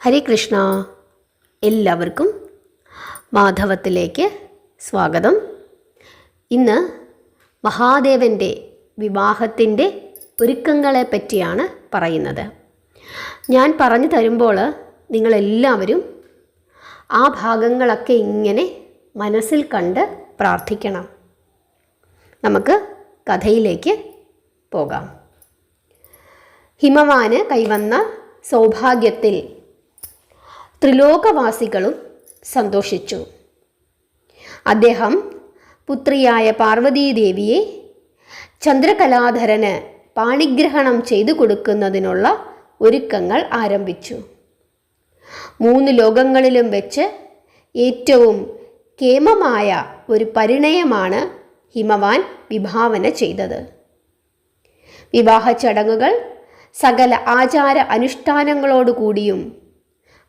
ഹരേ കൃഷ്ണ. എല്ലാവർക്കും മാധവത്തിലേക്ക് സ്വാഗതം. ഇന്ന് മഹാദേവൻ്റെ വിവാഹത്തിൻ്റെ ഒരുക്കങ്ങളെ പറ്റിയാണ് പറയുന്നത്. ഞാൻ പറഞ്ഞു തരുമ്പോൾ നിങ്ങളെല്ലാവരും ആ ഭാഗങ്ങളൊക്കെ ഇങ്ങനെ മനസ്സിൽ കണ്ട് പ്രാർത്ഥിക്കണം. നമുക്ക് കഥയിലേക്ക് പോകാം. ഹിമവാന് കൈവന്ന സൗഭാഗ്യത്തിൽ ത്രിലോകവാസികളും സന്തോഷിച്ചു. അദ്ദേഹം പുത്രിയായ പാർവതീദേവിയെ ചന്ദ്രകലാധരന് പാണിഗ്രഹണം ചെയ്തു കൊടുക്കുന്നതിനുള്ള ഒരുക്കങ്ങൾ ആരംഭിച്ചു. 3 ലോകങ്ങളിലും വെച്ച് ഏറ്റവും കേമമായ ഒരു പരിണയമാണ് ഹിമവാൻ വിഭാവന ചെയ്തത്. വിവാഹ ചടങ്ങുകൾ സകല ആചാര അനുഷ്ഠാനങ്ങളോടുകൂടിയും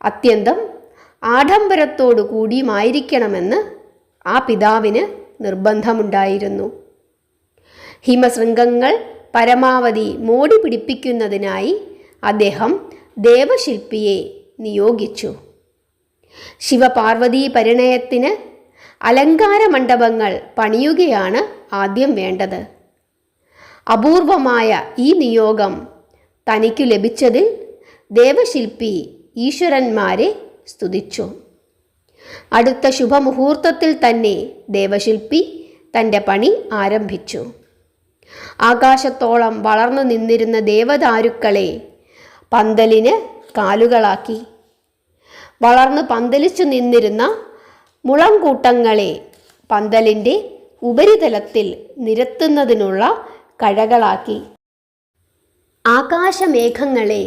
അത്യന്തം ആഡംബരത്തോടു കൂടിയുമായിരിക്കണമെന്ന് ആ പിതാവിന് നിർബന്ധമുണ്ടായിരുന്നു. ഹിമശൃംഗങ്ങൾ പരമാവധി മോടി പിടിപ്പിക്കുന്നതിനായി അദ്ദേഹം ദേവശില്പിയെ നിയോഗിച്ചു. ശിവപാർവതീ പരിണയത്തിന് അലങ്കാര മണ്ഡപങ്ങൾ പണിയുകയാണ് ആദ്യം വേണ്ടത്. അപൂർവമായ ഈ നിയോഗം തനിക്കു ലഭിച്ചതിൽ ദേവശില്പി ഈശ്വരന്മാരെ സ്തുതിച്ചു. അടുത്ത ശുഭമുഹൂർത്തത്തിൽ തന്നെ ദേവശില്പി തൻ്റെ പണി ആരംഭിച്ചു. ആകാശത്തോളം വളർന്നു നിന്നിരുന്ന ദേവദാരുക്കളെ പന്തലിന് കാലുകളാക്കി. വളർന്ന് പന്തലിച്ചു നിന്നിരുന്ന മുളങ്കൂട്ടങ്ങളെ പന്തലിൻ്റെ ഉപരിതലത്തിൽ നിരത്തുന്നതിനുള്ള കഴകളാക്കി. ആകാശമേഘങ്ങളെ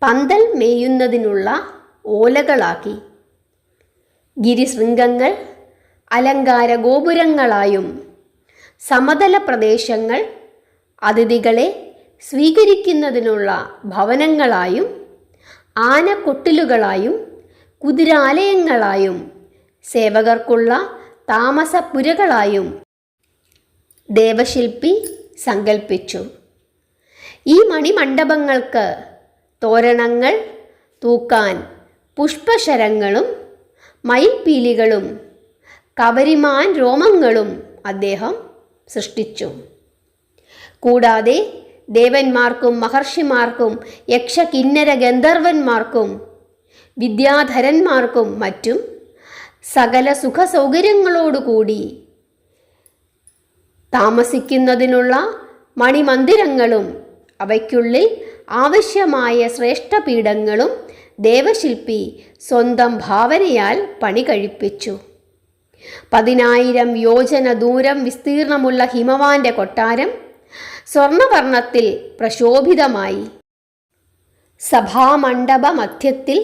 പന്തൽ മേയുന്നതിനുള്ള ഓലകളാക്കി. ഗിരിശൃംഗങ്ങൾ അലങ്കാര ഗോപുരങ്ങളായും സമതല പ്രദേശങ്ങൾ അതിഥികളെ സ്വീകരിക്കുന്നതിനുള്ള ഭവനങ്ങളായും ആനക്കൊട്ടിലുകളായും കുതിരാലയങ്ങളായും സേവകർക്കുള്ള താമസപ്പുരകളായും ദേവശില്പി സങ്കൽപ്പിച്ചു. ഈ മണിമണ്ഡപങ്ങൾക്ക് തോരണങ്ങൾ തൂക്കാൻ പുഷ്പശരങ്ങളും മയിൽപ്പീലികളും കവരിമാൻ രോമങ്ങളും അദ്ദേഹം സൃഷ്ടിച്ചു. കൂടാതെ ദേവന്മാർക്കും മഹർഷിമാർക്കും യക്ഷകിന്നര ഗന്ധർവന്മാർക്കും വിദ്യാധരന്മാർക്കും മറ്റും സകല സുഖസൗകര്യങ്ങളോടുകൂടി താമസിക്കുന്നതിനുള്ള മണിമന്ദിരങ്ങളും അവയ്ക്കുള്ളിൽ ആവശ്യമായ ശ്രേഷ്ഠപീഠങ്ങളും ദേവശില്പി സ്വന്തം ഭാവനയാൽ പണി കഴിപ്പിച്ചു. 10,000 യോജന ദൂരം വിസ്തീർണമുള്ള ഹിമവാന്റെ കൊട്ടാരം സ്വർണവർണ്ണത്തിൽ പ്രശോഭിതമായി. സഭാമണ്ഡപ മധ്യത്തിൽ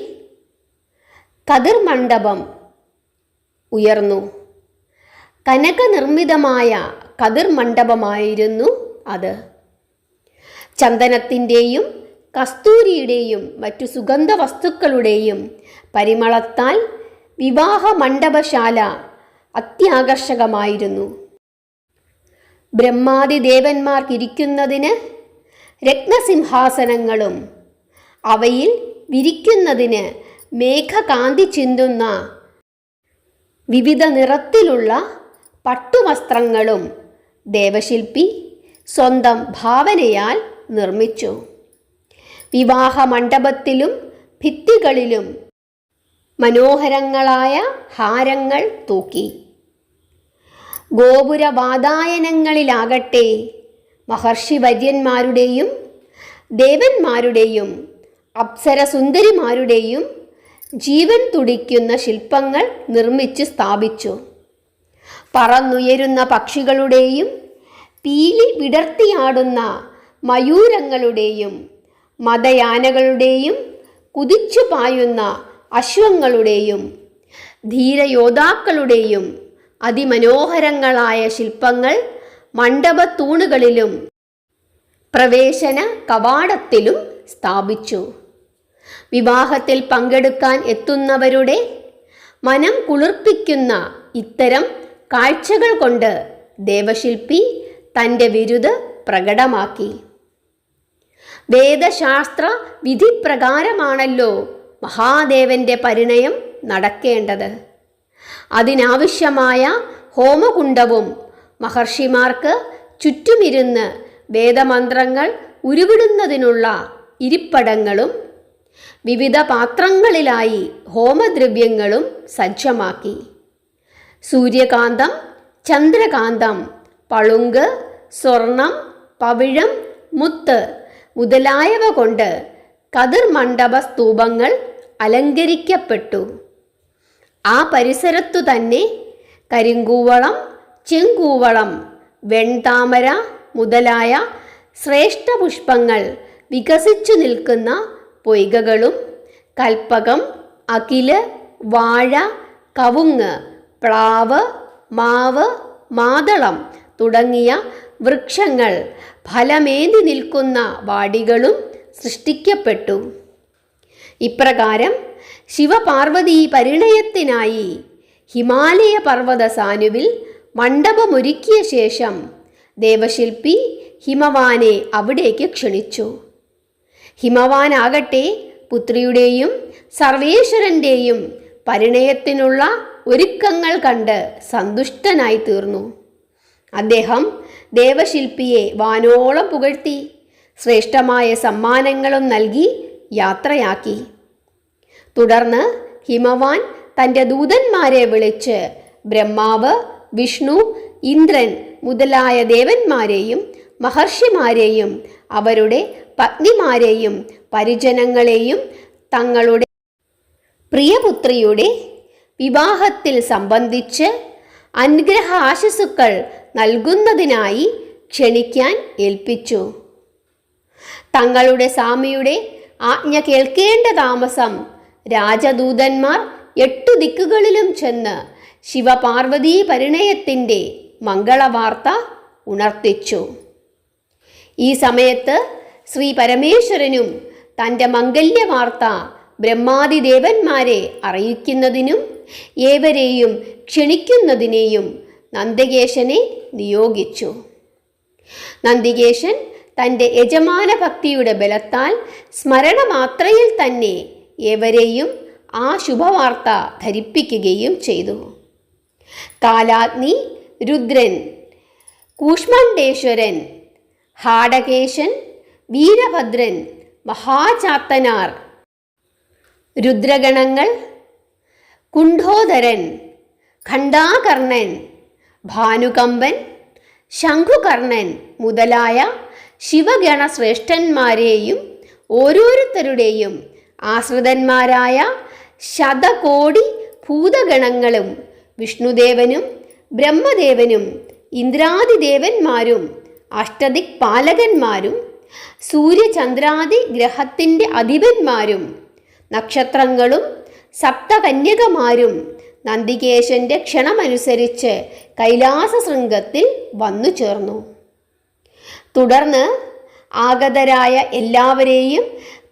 കതിർമണ്ഡപം ഉയർന്നു. കനകനിർമ്മിതമായ കതിർമണ്ഡപമായിരുന്നു അത്. ചന്ദനത്തിൻ്റെയും കസ്തൂരിയുടെയും മറ്റു സുഗന്ധ വസ്തുക്കളുടെയും പരിമളത്താൽ വിവാഹ മണ്ഡപശാല അത്യാകർഷകമായിരുന്നു. ബ്രഹ്മാദി ദേവന്മാർക്കിരിക്കുന്നതിന് രത്നസിംഹാസനങ്ങളും അവയിൽ വിരിക്കുന്നതിന് മേഘകാന്തി ചിന്തുന്ന വിവിധ നിറത്തിലുള്ള പട്ടുവസ്ത്രങ്ങളും ദേവശില്പി സ്വന്തം ഭാവനയാൽ നിർമ്മിച്ചു. വിവാഹ മണ്ഡപത്തിലും ഭിത്തികളിലും മനോഹരങ്ങളായ ഹാരങ്ങൾ തൂക്കി. ഗോപുരവാതായനങ്ങളിലാകട്ടെ മഹർഷിവര്യന്മാരുടെയും ദേവന്മാരുടെയും അപ്സരസുന്ദരിമാരുടെയും ജീവൻ തുടിക്കുന്ന ശില്പങ്ങൾ നിർമ്മിച്ചു സ്ഥാപിച്ചു. പറന്നുയരുന്ന പക്ഷികളുടെയും പീലി വിടർത്തിയാടുന്ന മയൂരങ്ങളുടെയും മദയാനകളുടെയും കുതിച്ചു പായുന്ന അശ്വങ്ങളുടെയും ധീരയോദ്ധാക്കളുടെയും അതിമനോഹരങ്ങളായ ശില്പങ്ങൾ മണ്ഡപത്തൂണുകളിലും പ്രവേശന കവാടത്തിലും സ്ഥാപിച്ചു. വിവാഹത്തിൽ പങ്കെടുക്കാൻ എത്തുന്നവരുടെ മനം കുളിർപ്പിക്കുന്ന ഇത്തരം കാഴ്ചകൾ കൊണ്ട് ദേവശില്പി തൻ്റെ വിരുദ് പ്രകടമാക്കി. വേദശാസ്ത്ര വിധിപ്രകാരമാണല്ലോ മഹാദേവന്റെ പരിണയം നടക്കേണ്ടത്. അതിനാവശ്യമായ ഹോമകുണ്ഡവും മഹർഷിമാർക്ക് ചുറ്റുമിരുന്ന് വേദമന്ത്രങ്ങൾ ഉരുവിടുന്നതിനുള്ള ഇരിപ്പടങ്ങളും വിവിധ പാത്രങ്ങളിലായി ഹോമദ്രവ്യങ്ങളും സജ്ജമാക്കി. സൂര്യകാന്തം, ചന്ദ്രകാന്തം, പളുങ്ക്, സ്വർണം, പവിഴം, മുത്ത് മുതലായവ കൊണ്ട് കതിർമണ്ഡപ സ്തൂപങ്ങൾ അലങ്കരിക്കപ്പെട്ടു. ആ പരിസരത്തു തന്നെ കരിങ്കൂവളം, ചെങ്കൂവളം, വെൺതാമര മുതലായ ശ്രേഷ്ഠപുഷ്പങ്ങൾ വികസിച്ചു നിൽക്കുന്ന പൊയ്കകളും കൽപ്പകം, അകില്, വാഴ, കവുങ്ങ്, പ്ലാവ്, മാവ്, മാതളം തുടങ്ങിയ വൃക്ഷങ്ങൾ ഫലമേന്തി നിൽക്കുന്ന വാടികളും സൃഷ്ടിക്കപ്പെട്ടു. ഇപ്രകാരം ശിവപാർവതീ പരിണയത്തിനായി ഹിമാലയ പർവ്വത സാനുവിൽ മണ്ഡപമൊരുക്കിയ ശേഷം ദേവശില്പി ഹിമവാനെ അവിടേക്ക് ക്ഷണിച്ചു. ഹിമവാനാകട്ടെ പുത്രിയുടെയും സർവേശ്വരൻ്റെയും പരിണയത്തിനുള്ള ഒരുക്കങ്ങൾ കണ്ട് സന്തുഷ്ടനായി തീർന്നു. അദ്ദേഹം ദേവശില്പിയെ വാനോളം പുകഴ്ത്തി ശ്രേഷ്ഠമായ സമ്മാനങ്ങളും നൽകി യാത്രയാക്കി. തുടർന്ന് ഹിമവാൻ തൻ്റെ ദൂതന്മാരെ വിളിച്ച് ബ്രഹ്മാവ്, വിഷ്ണു, ഇന്ദ്രൻ മുതലായ ദേവന്മാരെയും മഹർഷിമാരെയും അവരുടെ പത്നിമാരെയും പരിജനങ്ങളെയും തങ്ങളുടെ പ്രിയപുത്രിയുടെ വിവാഹത്തിൽ സംബന്ധിച്ച് അനുഗ്രഹ ആശസ്സുക്കൾ നൽകുന്നതിനായി ക്ഷണിക്കാൻ ഏൽപ്പിച്ചു. തങ്ങളുടെ സ്വാമിയുടെ ആജ്ഞ കേൾക്കേണ്ട താമസം രാജദൂതന്മാർ 8 ദിക്കുകളിലും ചെന്ന് ശിവപാർവതീ പരിണയത്തിൻ്റെ മംഗളവാർത്ത ഉണർത്തിച്ചു. ഈ സമയത്ത് ശ്രീ പരമേശ്വരനും തൻ്റെ മംഗല്യവാർത്ത ബ്രഹ്മാദിദേവന്മാരെ അറിയിക്കുന്നതിനും ഏവരെയും ക്ഷണിക്കുന്നതിനെയും നന്ദികേശനെ നിയോഗിച്ചു. നന്ദികേശൻ തൻ്റെ യജമാന ഭക്തിയുടെ ബലത്താൽ സ്മരണമാത്രയിൽ തന്നെ ഏവരെയും ആ ശുഭവാർത്ത ധരിപ്പിക്കുകയും ചെയ്തു. കാലാഗ്നി, രുദ്രൻ, കൂഷ്മണ്ഡേശ്വരൻ, ഹാടകേശൻ, വീരഭദ്രൻ, മഹാചാത്തനാർ, രുദ്രഗണങ്ങൾ, കുണ്ഠോദരൻ, ഖണ്ഡാകർണൻ, ഭാനുകമ്പൻ, ശംഖുകർണൻ മുതലായ ശിവഗണശ്രേഷ്ഠന്മാരെയും ഓരോരുത്തരുടെയും ആശ്രിതന്മാരായ ശതകോടി ഭൂതഗണങ്ങളും വിഷ്ണുദേവനും ബ്രഹ്മദേവനും ഇന്ദ്രാദിദേവന്മാരും അഷ്ടദിക് പാലകന്മാരും സൂര്യചന്ദ്രാദി ഗ്രഹത്തിൻ്റെ അധിപന്മാരും നക്ഷത്രങ്ങളും സപ്തകന്യകമാരും നന്ദികേശൻ്റെ ക്ഷണമനുസരിച്ച് കൈലാസ ശൃംഗത്തിൽ വന്നു ചേർന്നു. തുടർന്ന് ആഗതരായ എല്ലാവരെയും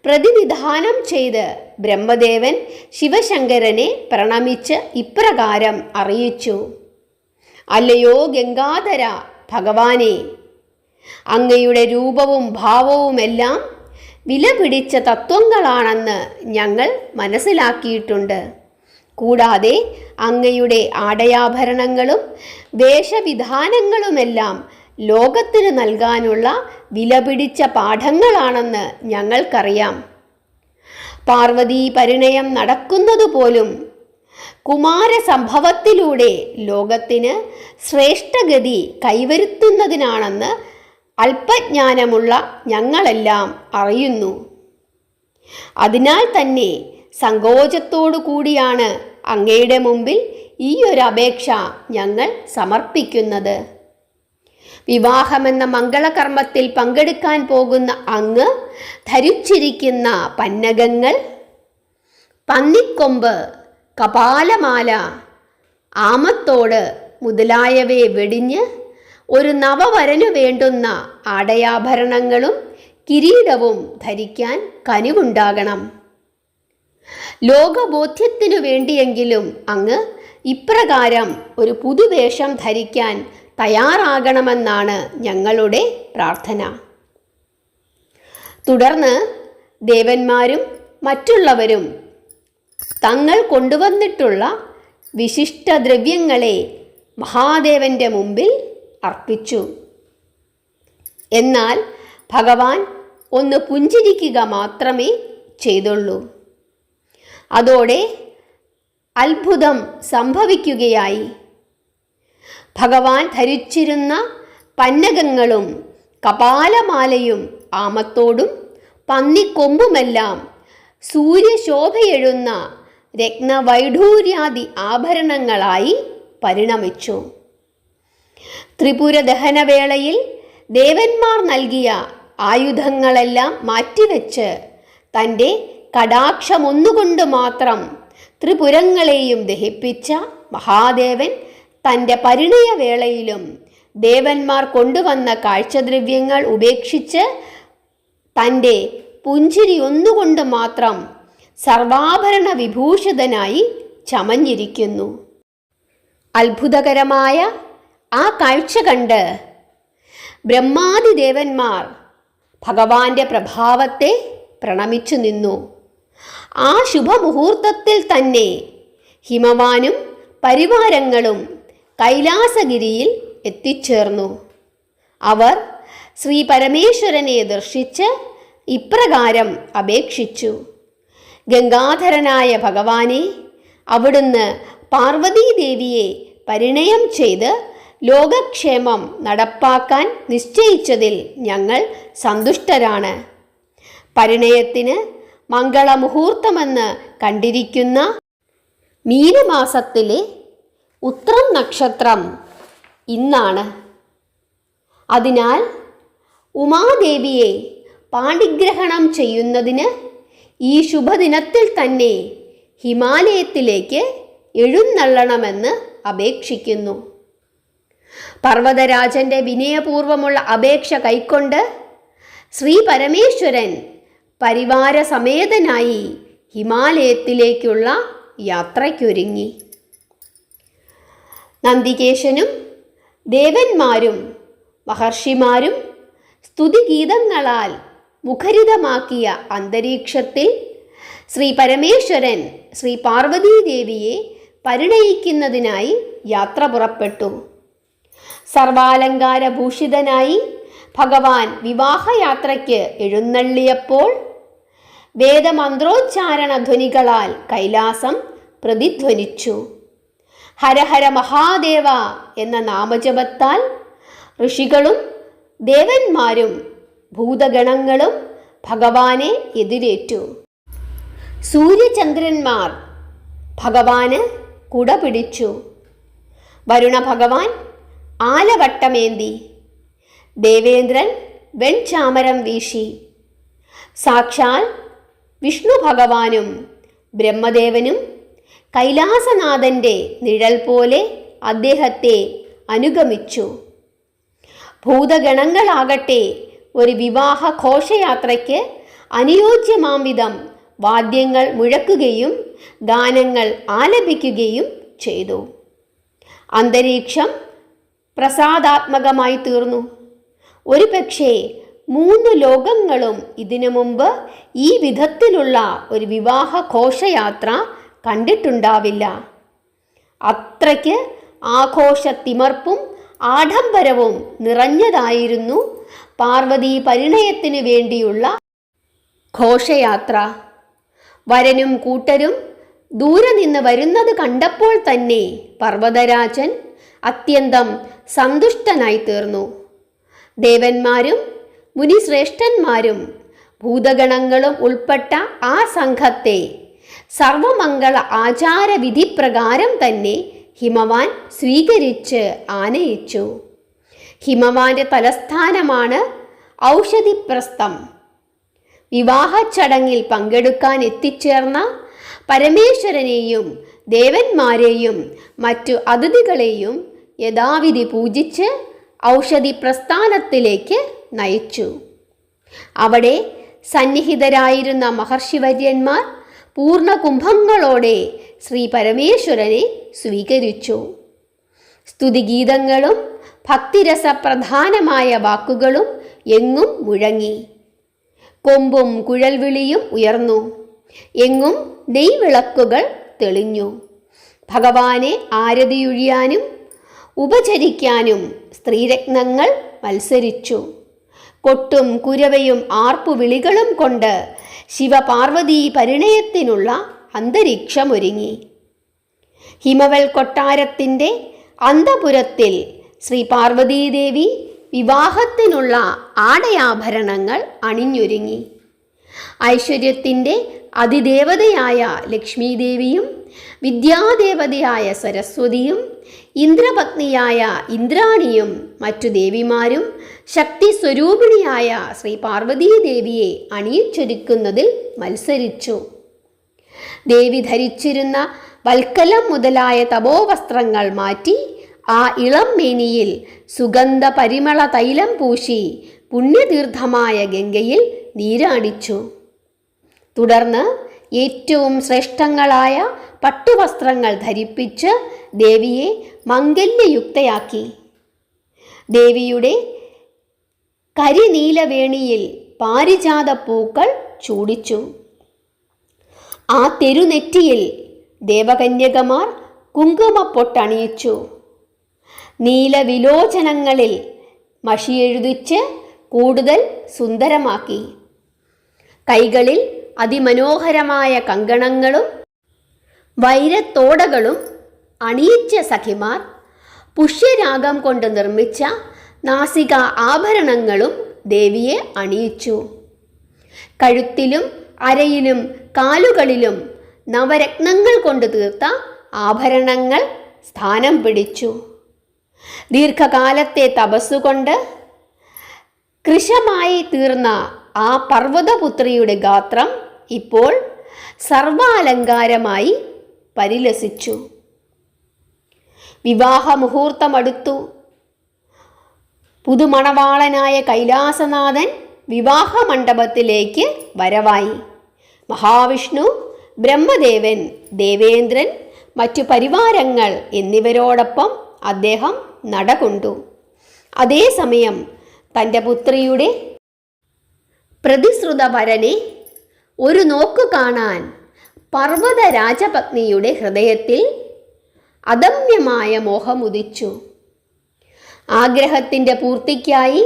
പ്രതിനിധാനം ചെയ്ത് ബ്രഹ്മദേവൻ ശിവശങ്കരനെ പ്രണമിച്ച് ഇപ്രകാരം അറിയിച്ചു: അല്ലയോ ഗംഗാധര ഭഗവാനെ, അങ്ങയുടെ രൂപവും ഭാവവുമെല്ലാം വിലപിടിച്ച തത്വങ്ങളാണെന്ന് ഞങ്ങൾ മനസ്സിലാക്കിയിട്ടുണ്ട്. കൂടാതെ അങ്ങയുടെ ആടയാഭരണങ്ങളും വേഷവിധാനങ്ങളുമെല്ലാം ലോകത്തിന് നൽകാനുള്ള വിലപിടിച്ച പാഠങ്ങളാണെന്ന് ഞങ്ങൾക്കറിയാം. പാർവതീ പരിണയം നടക്കുന്നതുപോലും കുമാരസംഭവത്തിലൂടെ ലോകത്തിന് ശ്രേഷ്ഠഗതി കൈവരുത്തുന്നതിനാണെന്ന് അല്പജ്ഞാനമുള്ള ഞങ്ങളെല്ലാം അറിയുന്നു. അതിനാൽ തന്നെ സങ്കോചത്തോടു കൂടിയാണ് അങ്ങയുടെ മുമ്പിൽ ഈ ഒരു അപേക്ഷ ഞങ്ങൾ സമർപ്പിക്കുന്നത്. വിവാഹമെന്ന മംഗളകർമ്മത്തിൽ പങ്കെടുക്കാൻ പോകുന്ന അങ്ങ് ധരിച്ചിരിക്കുന്ന പന്നകങ്ങൾ, പന്നിക്കൊമ്പ്, കപാലമാല, ആമത്തോട് മുതലായവയെ വെടിഞ്ഞ് ഒരു നവവരനു വേണ്ടുന്ന ആടയാഭരണങ്ങളും കിരീടവും ധരിക്കാൻ കനിവുണ്ടാകണം. ലോകബോധ്യത്തിനു വേണ്ടിയെങ്കിലും അങ്ങ് ഇപ്രകാരം ഒരു പുതുവേഷം ധരിക്കാൻ തയ്യാറാകണമെന്നാണ് ഞങ്ങളുടെ പ്രാർത്ഥന. തുടർന്ന് ദേവന്മാരും മറ്റുള്ളവരും തങ്ങൾ കൊണ്ടുവന്നിട്ടുള്ള വിശിഷ്ടദ്രവ്യങ്ങളെ മഹാദേവന്റെ മുമ്പിൽ അർപ്പിച്ചു. എന്നാൽ ഭഗവാൻ ഒന്ന് പുഞ്ചിരിക്കുക മാത്രമേ ചെയ്തുള്ളൂ. അതോടെ അത്ഭുതം സംഭവിക്കുകയായി. ഭഗവാൻ ധരിച്ചിരുന്ന പന്നകങ്ങളും കപാലമാലയും ആമത്തോടും പന്നിക്കൊമ്പുമെല്ലാം സൂര്യശോഭയെഴുന്ന രത്നവൈഢൂര്യാദി ആഭരണങ്ങളായി പരിണമിച്ചു. ത്രിപുരദഹനവേളയിൽ ദേവന്മാർ നൽകിയ ആയുധങ്ങളെല്ലാം മാറ്റിവെച്ച് തൻ്റെ കടാക്ഷമൊന്നുകൊണ്ട് മാത്രം ത്രിപുരങ്ങളെയും ദഹിപ്പിച്ച മഹാദേവൻ തൻ്റെ പരിണയവേളയിലും ദേവന്മാർ കൊണ്ടുവന്ന കാഴ്ചദ്രവ്യങ്ങൾ ഉപേക്ഷിച്ച് തൻ്റെ പുഞ്ചിരി ഒന്നുകൊണ്ട് മാത്രം സർവാഭരണ വിഭൂഷിതനായി ചമഞ്ഞിരിക്കുന്നു. അത്ഭുതകരമായ ആ കാഴ്ച കണ്ട് ബ്രഹ്മാദിദേവന്മാർ ഭഗവാന്റെ പ്രഭാവത്തെ പ്രണമിച്ചു നിന്നു. ആ ശുഭമുഹൂർത്തത്തിൽ തന്നെ ഹിമവാനും പരിവാരങ്ങളും കൈലാസഗിരിയിൽ എത്തിച്ചേർന്നു. അവർ ശ്രീ പരമേശ്വരനെ ദർശിച്ച് ഇപ്രകാരം അപേക്ഷിച്ചു: ഗംഗാധരനായ ഭഗവാനെ, അവിടുന്ന് പാർവതീദേവിയെ പരിണയം ചെയ്ത് ലോകക്ഷേമം നടപ്പാക്കാൻ നിശ്ചയിച്ചതിൽ ഞങ്ങൾ സന്തുഷ്ടരാണ്. പരിണയത്തിന് മംഗളമുഹൂർത്തമെന്ന് കണ്ടിരിക്കുന്ന മീനമാസത്തിലെ ഉത്രം നക്ഷത്രം ഇന്നാണ്. അതിനാൽ ഉമാദേവിയെ പാണിഗ്രഹണം ചെയ്യുന്നതിന് ഈ ശുഭദിനത്തിൽ തന്നെ ഹിമാലയത്തിലേക്ക് എഴുന്നള്ളണമെന്ന് അപേക്ഷിക്കുന്നു. പർവ്വതരാജന്റെ വിനയപൂർവമുള്ള അപേക്ഷ കൈക്കൊണ്ട് ശ്രീ പരമേശ്വരൻ പരിവാരസമേതനായി ഹിമാലയത്തിലേക്കുള്ള യാത്രയ്ക്കൊരുങ്ങി. നന്ദികേശനും ദേവന്മാരും മഹർഷിമാരും സ്തുതിഗീതങ്ങളാൽ മുഖരിതമാക്കിയ അന്തരീക്ഷത്തിൽ ശ്രീ പരമേശ്വരൻ ശ്രീ പാർവതീദേവിയെ പരിണയിക്കുന്നതിനായി യാത്ര പുറപ്പെട്ടു. സർവാലങ്കാരഭൂഷിതനായി ഭഗവാൻ വിവാഹയാത്രയ്ക്ക് എഴുന്നള്ളിയപ്പോൾ വേദമന്ത്രോച്ചാരണ ധ്വനികളാൽ കൈലാസം പ്രതിധ്വനിച്ചു. ഹരഹര മഹാദേവ എന്ന നാമജപത്താൽ ഋഷികളും ദേവന്മാരും ഭൂതഗണങ്ങളും ഭഗവാനെ എതിരേറ്റു. സൂര്യചന്ദ്രന്മാർ ഭഗവാന് കുട പിടിച്ചു. വരുണ ഭഗവാൻ ആലവട്ടമേന്തി, ദേവേന്ദ്രൻ വെൺചാമരം വീശി. സാക്ഷാൽ വിഷ്ണു ഭഗവാനും ബ്രഹ്മദേവനും കൈലാസനാഥൻ്റെ നിഴൽ പോലെ അദ്ദേഹത്തെ അനുഗമിച്ചു. ഭൂതഗണങ്ങളാകട്ടെ ഒരു വിവാഹ ഘോഷയാത്രയ്ക്ക് അനുയോജ്യമാം വിധം വാദ്യങ്ങൾ മുഴക്കുകയും ഗാനങ്ങൾ ആലപിക്കുകയും ചെയ്തു. അന്തരീക്ഷം പ്രസാദാത്മകമായി തീർന്നു. ഒരു പക്ഷേ 3 ലോകങ്ങളും ഇതിനു മുമ്പ് ഈ വിധത്തിലുള്ള ഒരു വിവാഹ ഘോഷയാത്ര കണ്ടിട്ടുണ്ടാവില്ല. അത്രയ്ക്ക് ആഘോഷത്തിമർപ്പും ആഡംബരവും നിറഞ്ഞതായിരുന്നു പാർവതി പരിണയത്തിനു വേണ്ടിയുള്ള ഘോഷയാത്ര. വരനും കൂട്ടരും ദൂരെ നിന്ന് വരുന്നത് കണ്ടപ്പോൾ തന്നെ പർവ്വതരാജൻ അത്യന്തം സന്തുഷ്ടനായി തീർന്നു. ദേവന്മാരും മുനിശ്രേഷ്ഠന്മാരും ഭൂതഗണങ്ങളും ഉൾപ്പെട്ട ആ സംഘത്തെ സർവമംഗള ആചാരവിധി പ്രകാരം തന്നെ ഹിമവാൻ സ്വീകരിച്ച് ആനയിച്ചു. ഹിമവാന്റെ തലസ്ഥാനമാണ് ഔഷധിപ്രസ്ഥം. വിവാഹ ചടങ്ങിൽ പങ്കെടുക്കാൻ എത്തിച്ചേർന്ന പരമേശ്വരനെയും ദേവന്മാരെയും മറ്റു അതിഥികളെയും യഥാവിധി പൂജിച്ച് ഔഷധി പ്രസ്ഥാനത്തിലേക്ക് നയിച്ചു. അവിടെ സന്നിഹിതരായിരുന്ന മഹർഷിവര്യന്മാർ പൂർണ്ണകുംഭങ്ങളോടെ ശ്രീ പരമേശ്വരനെ സ്വീകരിച്ചു. സ്തുതിഗീതങ്ങളും ഭക്തിരസപ്രധാനമായ വാക്കുകളും എങ്ങും മുഴങ്ങി. കൊമ്പും കുഴൽവിളിയും ഉയർന്നു. എങ്ങും നെയ്വിളക്കുകൾ തെളിഞ്ഞു. ഭഗവാനെ ആരതിയൊഴിയാനും ഉപചരിക്കാനും സ്ത്രീരത്നങ്ങൾ മത്സരിച്ചു. കൊട്ടും കുരവയും ആർപ്പുവിളികളും കൊണ്ട് ശിവപാർവതീ പരിണയത്തിനുള്ള അന്തരീക്ഷമൊരുങ്ങി. ഹിമവൽ കൊട്ടാരത്തിൻ്റെ അന്തപുരത്തിൽ ശ്രീ പാർവതീദേവി വിവാഹത്തിനുള്ള ആടയാഭരണങ്ങൾ അണിഞ്ഞൊരുങ്ങി. ഐശ്വര്യത്തിൻ്റെ അതിദേവതയായ ലക്ഷ്മീദേവിയും വിദ്യാദേവതയായ സരസ്വതിയും ഇന്ദ്രപത്നിയായ ഇന്ദ്രാണിയും മറ്റു ദേവിമാരും ശക്തി സ്വരൂപിണിയായ ശ്രീ പാർവതീദേവിയെ അണിയിച്ചൊരുക്കുന്നതിൽ മത്സരിച്ചു. ദേവി ധരിച്ചിരുന്ന വൽക്കലം മുതലായ തപോവസ്ത്രങ്ങൾ മാറ്റി ആ ഇളം മേനിയിൽ സുഗന്ധ പരിമള തൈലം പൂശി പുണ്യതീർത്ഥമായ ഗംഗയിൽ നീരാടിച്ചു. തുടർന്ന് ഏറ്റവും ശ്രേഷ്ഠങ്ങളായ പട്ടുവസ്ത്രങ്ങൾ ധരിപ്പിച്ച് ദേവിയെ മംഗല്യയുക്തയാക്കി. ദേവിയുടെ കരിനീലവേണിയിൽ പാരിജാത പൂക്കൾ ചൂടിച്ചു. ആ തെരുനെറ്റിയിൽ ദേവകന്യകമാർ കുങ്കുമപ്പൊട്ടണിയിച്ചു. നീലവിലോചനങ്ങളിൽ മഷിയെഴുതിച്ച് കൂടുതൽ സുന്ദരമാക്കി. കൈകളിൽ അതിമനോഹരമായ കങ്കണങ്ങളും വൈരത്തോടകളും അണിയിച്ച സഖിമാർ പുഷ്യരാഗം കൊണ്ട് നിർമ്മിച്ച നാസിക ആഭരണങ്ങളും ദേവിയെ അണിയിച്ചു. കഴുത്തിലും അരയിലും കാലുകളിലും നവരത്നങ്ങൾ കൊണ്ട് തീർത്ത ആഭരണങ്ങൾ സ്ഥാനം പിടിച്ചു. ദീർഘകാലത്തെ തപസ്സുകൊണ്ട് കൃശമായി തീർന്ന ആ പർവ്വതപുത്രിയുടെ ഗാത്രം ഇപ്പോൾ സർവാലങ്കാരമായി പരിലസിച്ചു. വിവാഹമുഹൂർത്തമടുത്തു. പുതുമണവാളനായ കൈലാസനാഥൻ വിവാഹമണ്ഡപത്തിലേക്ക് വരവായി. മഹാവിഷ്ണു, ബ്രഹ്മദേവൻ, ദേവേന്ദ്രൻ, മറ്റു പരിവാരങ്ങൾ എന്നിവരോടൊപ്പം അദ്ദേഹം നടകൊണ്ടു. അതേസമയം തൻ്റെ പുത്രിയുടെ പ്രതിശ്രുത വരനെ ഒരു നോക്കു കാണാൻ പർവ്വത രാജപത്നിയുടെ ഹൃദയത്തിൽ അദമ്യമായ മോഹമുദിച്ചു. ആഗ്രഹത്തിൻ്റെ പൂർത്തിക്കായി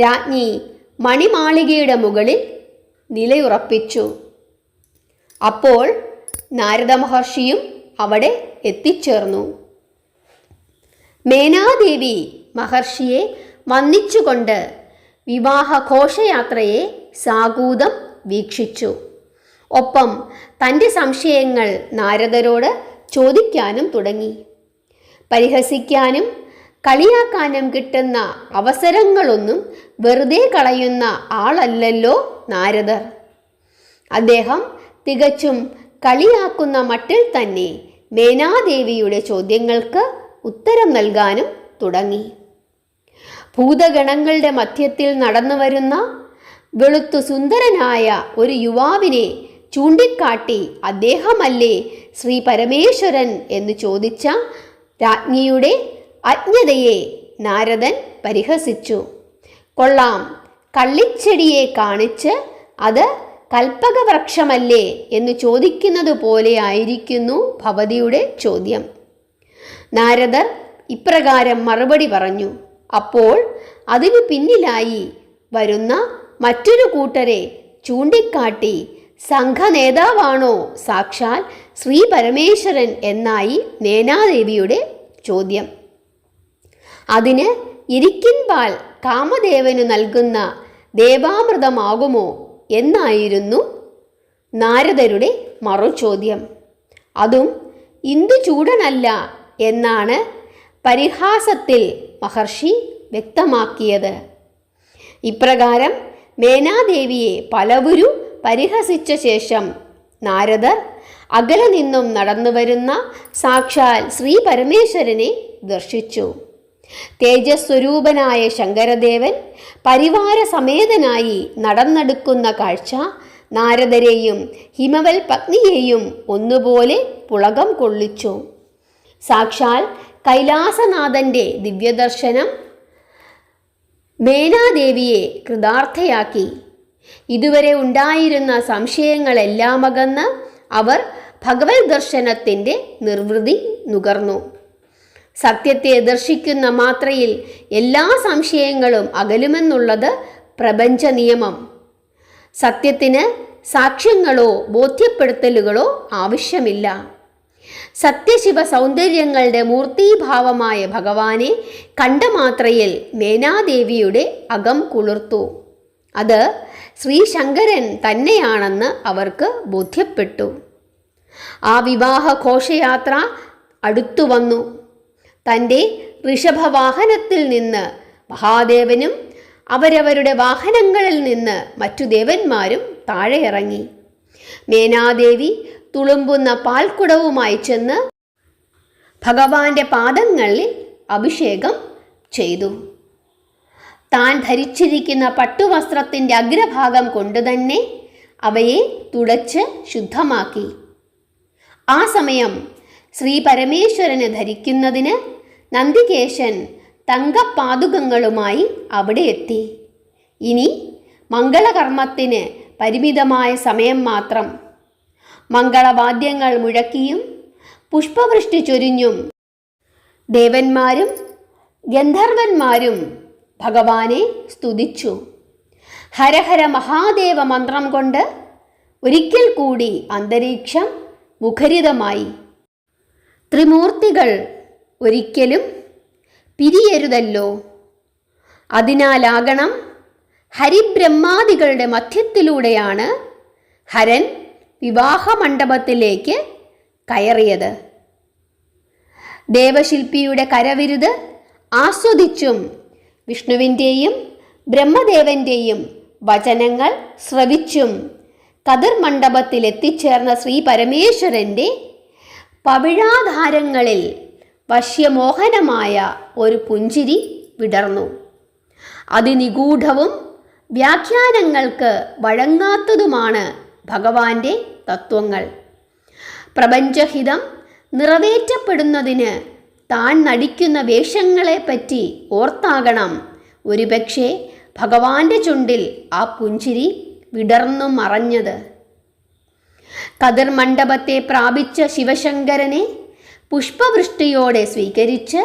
രാജ്ഞി മണിമാളികയുടെ മുകളിൽ നിലയുറപ്പിച്ചു. അപ്പോൾ നാരദ മഹർഷിയും അവിടെ എത്തിച്ചേർന്നു. മേനാദേവി മഹർഷിയെ വന്ദിച്ചുകൊണ്ട് വിവാഹ ഘോഷയാത്രയെ സാഗൂതം വീക്ഷിച്ചു. ഒപ്പം തൻ്റെ സംശയങ്ങൾ നാരദരോട് ചോദിക്കാനും തുടങ്ങി. പരിഹസിക്കാനും കളിയാക്കാനും കിട്ടുന്ന അവസരങ്ങളൊന്നും വെറുതെ കളയുന്ന ആളല്ലല്ലോ നാരദർ. അദ്ദേഹം തികച്ചും കളിയാക്കുന്ന മട്ടിൽ തന്നെ മേനാദേവിയുടെ ചോദ്യങ്ങൾക്ക് ഉത്തരം നൽകാനും തുടങ്ങി. ഭൂതഗണങ്ങളുടെ മധ്യത്തിൽ നടന്നു വരുന്ന വെളുത്തു സുന്ദരനായ ഒരു യുവാവിനെ ചൂണ്ടിക്കാട്ടി അദ്ദേഹമല്ലേ ശ്രീ പരമേശ്വരൻ എന്ന് ചോദിച്ച രാജ്ഞിയുടെ അജ്ഞതയെ നാരദൻ പരിഹസിച്ചു. കൊള്ളാം, കള്ളിച്ചെടിയെ കാണിച്ച് അത് കൽപ്പകവൃക്ഷമല്ലേ എന്ന് ചോദിക്കുന്നത് പോലെ ആയിരിക്കുന്നു ഭവതിയുടെ ചോദ്യം. നാരദർ ഇപ്രകാരം മറുപടി പറഞ്ഞു. അപ്പോൾ അതിനു പിന്നിലായി വരുന്ന മറ്റൊരു കൂട്ടരെ ചൂണ്ടിക്കാട്ടി സംഘനേതാവാണോ സാക്ഷാൽ ശ്രീ പരമേശ്വരൻ എന്നായി മേനാദേവിയുടെ ചോദ്യം. അതിന് ഇരിക്കിൻപാൽ കാമദേവനു നൽകുന്ന ദേവാമൃതമാകുമോ എന്നായിരുന്നു നാരദരുടെ മറുചോദ്യം. അതും ഇന്ദുചൂടനല്ല എന്നാണ് പരിഹാസത്തിൽ മഹർഷി വ്യക്തമാക്കിയത്. ഇപ്രകാരം മേനാദേവിയെ പലവരും പരിഹസിച്ച ശേഷം നാരദർ അകലെ നിന്നും നടന്നു വരുന്ന സാക്ഷാൽ ശ്രീ പരമേശ്വരനെ ദർശിച്ചു. തേജസ്വരൂപനായ ശങ്കരദേവൻ പരിവാര സമേതനായി നടന്നെടുക്കുന്ന കാഴ്ച നാരദരെയും ഹിമവൽ പത്നിയെയും ഒന്നുപോലെ പുളകം കൊള്ളിച്ചു. സാക്ഷാൽ കൈലാസനാഥൻ്റെ ദിവ്യദർശനം മേനാദേവിയെ കൃതാർത്ഥയാക്കി. ഇതുവരെ ഉണ്ടായിരുന്ന സംശയങ്ങളെല്ലാം അകന്ന് അവർ ഭഗവത് ദർശനത്തിൻ്റെ നിർവൃതി നുകർന്നു. സത്യത്തെ ദർശിക്കുന്ന മാത്രയിൽ എല്ലാ സംശയങ്ങളും അകലുമെന്നുള്ളത് പ്രപഞ്ച നിയമം. സത്യത്തിന് സാക്ഷ്യങ്ങളോ ബോധ്യപ്പെടുത്തലുകളോ ആവശ്യമില്ല. സത്യശിവ സൗന്ദര്യങ്ങളുടെ മൂർത്തീഭാവമായ ഭഗവാനെ കണ്ട മാത്രയിൽ മേനാദേവിയുടെ അകം കുളിർത്തു. അത് ശ്രീശങ്കരൻ തന്നെയാണെന്ന് അവർക്ക് ബോധ്യപ്പെട്ടു. ആ വിവാഹ ഘോഷയാത്ര അടുത്തു വന്നു. തൻ്റെ ഋഷഭവാഹനത്തിൽ നിന്ന് മഹാദേവനും അവരവരുടെ വാഹനങ്ങളിൽ നിന്ന് മറ്റു ദേവന്മാരും താഴെ ഇറങ്ങി. മേനാദേവി തുളുമ്പുന്ന പാൽക്കുടവുമായി ചെന്ന് ഭഗവാന്റെ പാദങ്ങളിൽ അഭിഷേകം ചെയ്തു. താൻ ധരിച്ചിരിക്കുന്ന പട്ടുവസ്ത്രത്തിൻ്റെ അഗ്രഭാഗം കൊണ്ടുതന്നെ അവയെ തുടച്ച് ശുദ്ധമാക്കി. ആ സമയം ശ്രീ പരമേശ്വരന് ധരിക്കുന്നതിന് നന്ദികേശൻ തങ്കപ്പാദുകങ്ങളുമായി അവിടെ എത്തി. ഇനി മംഗളകർമ്മത്തിന് പരിമിതമായ സമയം മാത്രം. മംഗളവാദ്യങ്ങൾ മുഴക്കിയും പുഷ്പവൃഷ്ടി ചൊരിഞ്ഞും ദേവന്മാരും ഗന്ധർവന്മാരും ഭഗവാനെ സ്തുതിച്ചു. ഹരഹര മഹാദേവ മന്ത്രം കൊണ്ട് ഒരിക്കൽ കൂടി അന്തരീക്ഷം മുഖരിതമായി. ത്രിമൂർത്തികൾ ഒരിക്കലും പിരിയരുതല്ലോ. അതിനാലാകണം ഹരിബ്രഹ്മാദികളുടെ മധ്യത്തിലൂടെയാണ് ഹരൻ വിവാഹമണ്ഡപത്തിലേക്ക് കയറിയത്. ദേവശില്പിയുടെ കരവിരുത് ആസ്വദിച്ചും വിഷ്ണുവിൻ്റെയും ബ്രഹ്മദേവൻ്റെയും വചനങ്ങൾ ശ്രവിച്ചും കതിർ മണ്ഡപത്തിൽ എത്തിച്ചേർന്ന ശ്രീ പരമേശ്വരൻ്റെ പവിഴാധാരങ്ങളിൽ വശ്യമോഹനമായ ഒരു പുഞ്ചിരി വിടർന്നു. അതിനിഗൂഢവും വ്യാഖ്യാനങ്ങൾക്ക് വഴങ്ങാത്തതുമാണ് ഭഗവാന്റെ തത്വങ്ങൾ. പ്രപഞ്ചഹിതം നിറവേറ്റപ്പെടുന്നതിന് താൻ നടിക്കുന്ന വേഷങ്ങളെപ്പറ്റി ഓർത്താകണം ഒരുപക്ഷെ ഭഗവാന്റെ ചുണ്ടിൽ ആ പുഞ്ചിരി വിടർന്നു മറഞ്ഞത്. കതിർ മണ്ഡപത്തെ പ്രാപിച്ച ശിവശങ്കരനെ പുഷ്പവൃഷ്ടിയോടെ സ്വീകരിച്ച്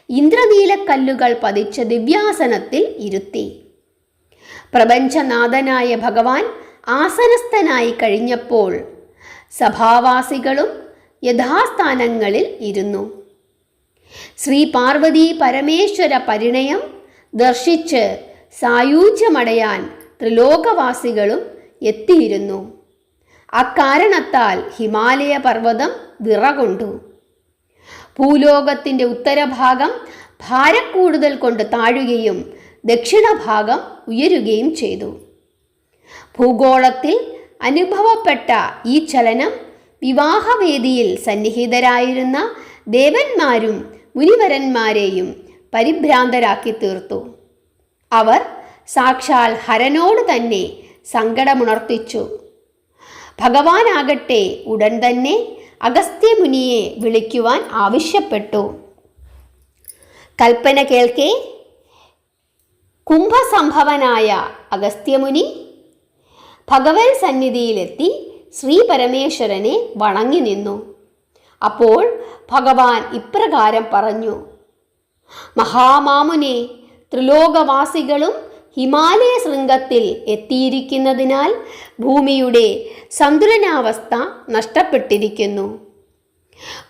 ഇന്ദ്രനീലക്കല്ലുകൾ പതിച്ച ദിവ്യാസനത്തിൽ ഇരുത്തി. പ്രപഞ്ചനാഥനായ ഭഗവാൻ ആസനസ്ഥനായി കഴിഞ്ഞപ്പോൾ സഭാവാസികളും യഥാസ്ഥാനങ്ങളിൽ ഇരുന്നു. ശ്രീ പാർവതി പരമേശ്വര പരിണയം ദർശിച്ച് സായൂജ്യമടയാൻ ത്രിലോകവാസികളും എത്തിയിരുന്നു. അക്കാരണത്താൽ ഹിമാലയ പർവ്വതം വിറകൊണ്ടു. ഭൂലോകത്തിൻ്റെ ഉത്തരഭാഗം ഭാരക്കൂടുതൽ കൊണ്ട് താഴുകയും ദക്ഷിണഭാഗം ഉയരുകയും ചെയ്തു. ഭൂഗോളത്തിൽ അനുഭവപ്പെട്ട ഈ ചലനം വിവാഹവേദിയിൽ സന്നിഹിതരായിരുന്ന ദേവന്മാരും മുനിവരന്മാരെയും പരിഭ്രാന്തരാക്കി തീർത്തു. അവർ സാക്ഷാൽ ഹരനോട് തന്നെ സങ്കടമുണർത്തിച്ചു. ഭഗവാനാകട്ടെ ഉടൻ തന്നെ അഗസ്ത്യമുനിയെ വിളിക്കുവാൻ ആവശ്യപ്പെട്ടു. കൽപ്പന കേൾക്കെ കുംഭസംഭവനായ അഗസ്ത്യമുനി ഭഗവത് സന്നിധിയിലെത്തി ശ്രീ പരമേശ്വരനെ വണങ്ങി നിന്നു. അപ്പോൾ ഭഗവാൻ ഇപ്രകാരം പറഞ്ഞു: മഹാമാമുനെ, ത്രിലോകവാസികളും ഹിമാലയ ശൃംഗത്തിൽ എത്തിയിരിക്കുന്നതിനാൽ ഭൂമിയുടെ സന്തുലനാവസ്ഥ നഷ്ടപ്പെട്ടിരിക്കുന്നു.